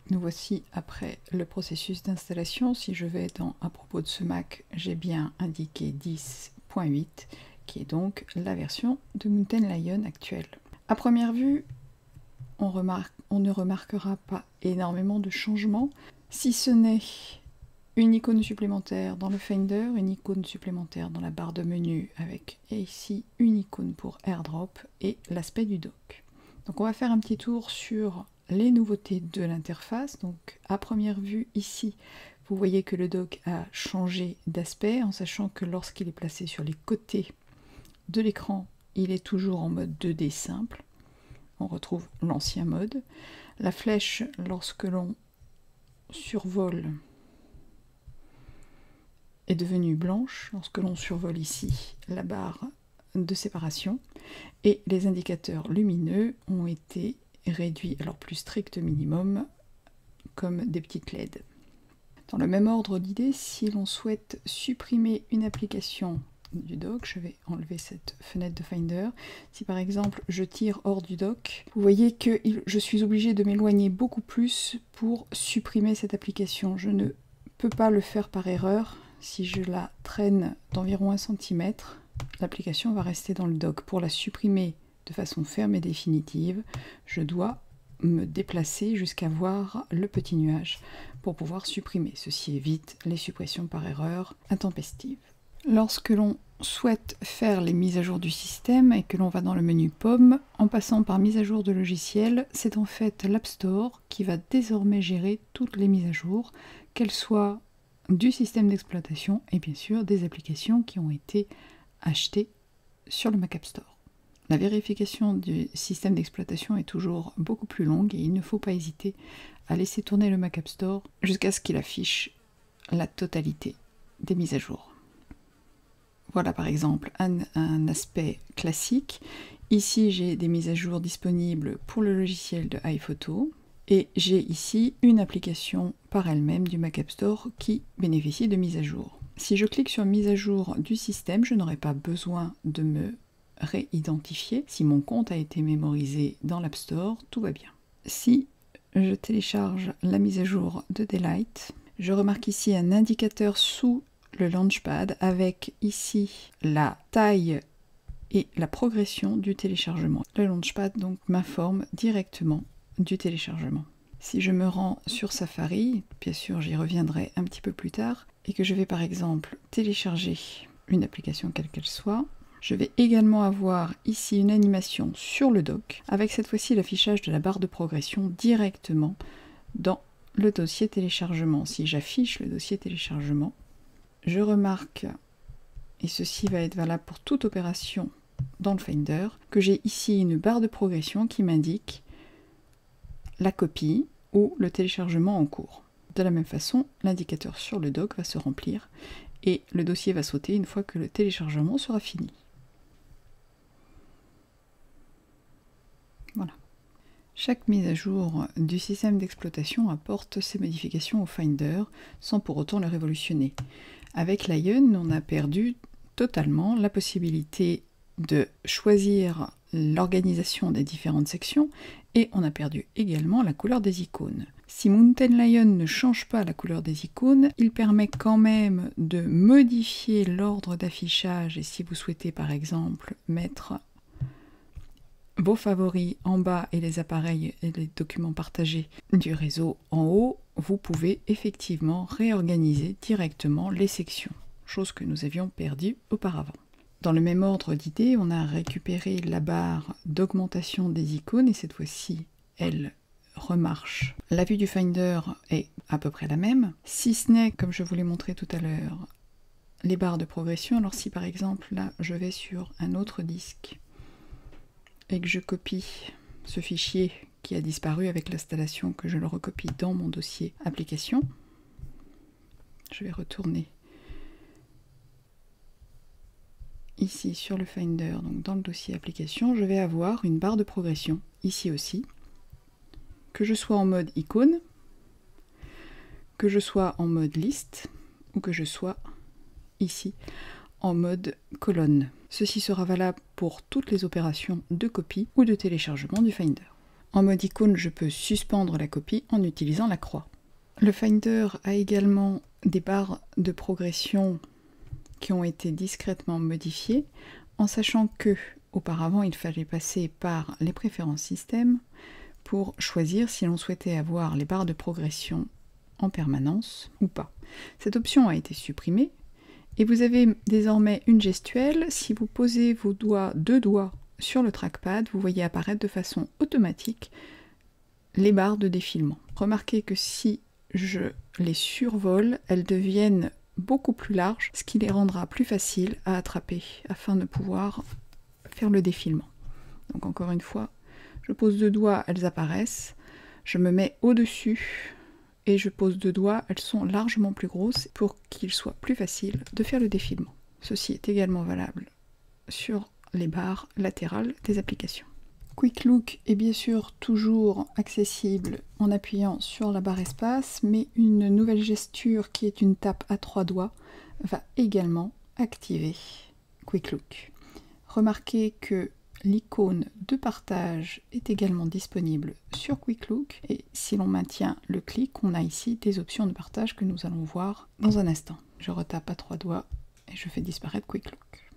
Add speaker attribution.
Speaker 1: Nous voici après le processus d'installation. Si je vais dans à propos de ce Mac, j'ai bien indiqué 10.8 qui est donc la version de Mountain Lion actuelle. À première vue, on ne remarquera pas énormément de changements, si ce n'est une icône supplémentaire dans le Finder, une icône supplémentaire dans la barre de menu avec et ici une icône pour AirDrop et l'aspect du dock. Donc on va faire un petit tour sur les nouveautés de l'interface. Donc à première vue ici, vous voyez que le dock a changé d'aspect en sachant que lorsqu'il est placé sur les côtés de l'écran, il est toujours en mode 2D simple. On retrouve l'ancien mode. La flèche, lorsque l'on survole, est devenue blanche lorsque l'on survole ici la barre de séparation. Et les indicateurs lumineux ont été réduits à leur plus strict minimum comme des petites LED. Dans le même ordre d'idées, si l'on souhaite supprimer une application du dock, je vais enlever cette fenêtre de Finder. Si par exemple je tire hors du dock, vous voyez que je suis obligée de m'éloigner beaucoup plus pour supprimer cette application. Je ne peux pas le faire par erreur. Si je la traîne d'environ 1 cm, l'application va rester dans le dock. Pour la supprimer de façon ferme et définitive, je dois me déplacer jusqu'à voir le petit nuage pour pouvoir supprimer. Ceci évite les suppressions par erreur intempestives. Lorsque l'on souhaite faire les mises à jour du système et que l'on va dans le menu Pomme, en passant par mise à jour de logiciel, c'est en fait l'App Store qui va désormais gérer toutes les mises à jour, qu'elles soient du système d'exploitation et bien sûr des applications qui ont été achetées sur le Mac App Store. La vérification du système d'exploitation est toujours beaucoup plus longue et il ne faut pas hésiter à laisser tourner le Mac App Store jusqu'à ce qu'il affiche la totalité des mises à jour. Voilà par exemple un aspect classique. Ici j'ai des mises à jour disponibles pour le logiciel de iPhoto et j'ai ici une application par elle-même du Mac App Store qui bénéficie de mise à jour. Si je clique sur mise à jour du système, je n'aurai pas besoin de me réidentifier. Si mon compte a été mémorisé dans l'App Store, tout va bien. Si je télécharge la mise à jour de Daylight, je remarque ici un indicateur sous le Launchpad avec ici la taille et la progression du téléchargement. Le Launchpad donc m'informe directement du téléchargement. Si je me rends sur Safari, bien sûr j'y reviendrai un petit peu plus tard, et que je vais par exemple télécharger une application quelle qu'elle soit, je vais également avoir ici une animation sur le dock, avec cette fois-ci l'affichage de la barre de progression directement dans le dossier téléchargement. Si j'affiche le dossier téléchargement, je remarque, et ceci va être valable pour toute opération dans le Finder, que j'ai ici une barre de progression qui m'indique la copie ou le téléchargement en cours. De la même façon, l'indicateur sur le dock va se remplir et le dossier va sauter une fois que le téléchargement sera fini. Voilà. Chaque mise à jour du système d'exploitation apporte ses modifications au Finder sans pour autant le révolutionner. Avec Lion, on a perdu totalement la possibilité de choisir l'organisation des différentes sections et on a perdu également la couleur des icônes. Si Mountain Lion ne change pas la couleur des icônes, il permet quand même de modifier l'ordre d'affichage et si vous souhaitez par exemple mettre vos favoris en bas et les appareils et les documents partagés du réseau en haut, vous pouvez effectivement réorganiser directement les sections, chose que nous avions perdue auparavant. Dans le même ordre d'idées, on a récupéré la barre d'augmentation des icônes et cette fois-ci, elle remarche. La vue du Finder est à peu près la même, si ce n'est, comme je vous l'ai montré tout à l'heure, les barres de progression. Alors si par exemple, là, je vais sur un autre disque et que je copie ce fichier qui a disparu avec l'installation, que je le recopie dans mon dossier application, je vais retourner ici sur le Finder, donc dans le dossier application, je vais avoir une barre de progression, ici aussi, que je sois en mode icône, que je sois en mode liste, ou que je sois ici en mode colonne. Ceci sera valable pour toutes les opérations de copie ou de téléchargement du Finder. En mode icône, je peux suspendre la copie en utilisant la croix. Le Finder a également des barres de progression qui ont été discrètement modifiées, en sachant que auparavant il fallait passer par les préférences système pour choisir si l'on souhaitait avoir les barres de progression en permanence ou pas. Cette option a été supprimée et vous avez désormais une gestuelle. Si vous posez vos deux doigts sur le trackpad, vous voyez apparaître de façon automatique les barres de défilement. Remarquez que si je les survole, elles deviennent beaucoup plus larges, ce qui les rendra plus faciles à attraper afin de pouvoir faire le défilement. Donc encore une fois, je pose deux doigts, elles apparaissent, je me mets au-dessus et je pose deux doigts, elles sont largement plus grosses pour qu'il soit plus facile de faire le défilement. Ceci est également valable sur les barres latérales des applications. Quick Look est bien sûr toujours accessible en appuyant sur la barre espace, mais une nouvelle gesture qui est une tape à 3 doigts va également activer Quick Look. Remarquez que l'icône de partage est également disponible sur Quick Look et si l'on maintient le clic, on a ici des options de partage que nous allons voir dans un instant. Je retape à 3 doigts et je fais disparaître Quick Look.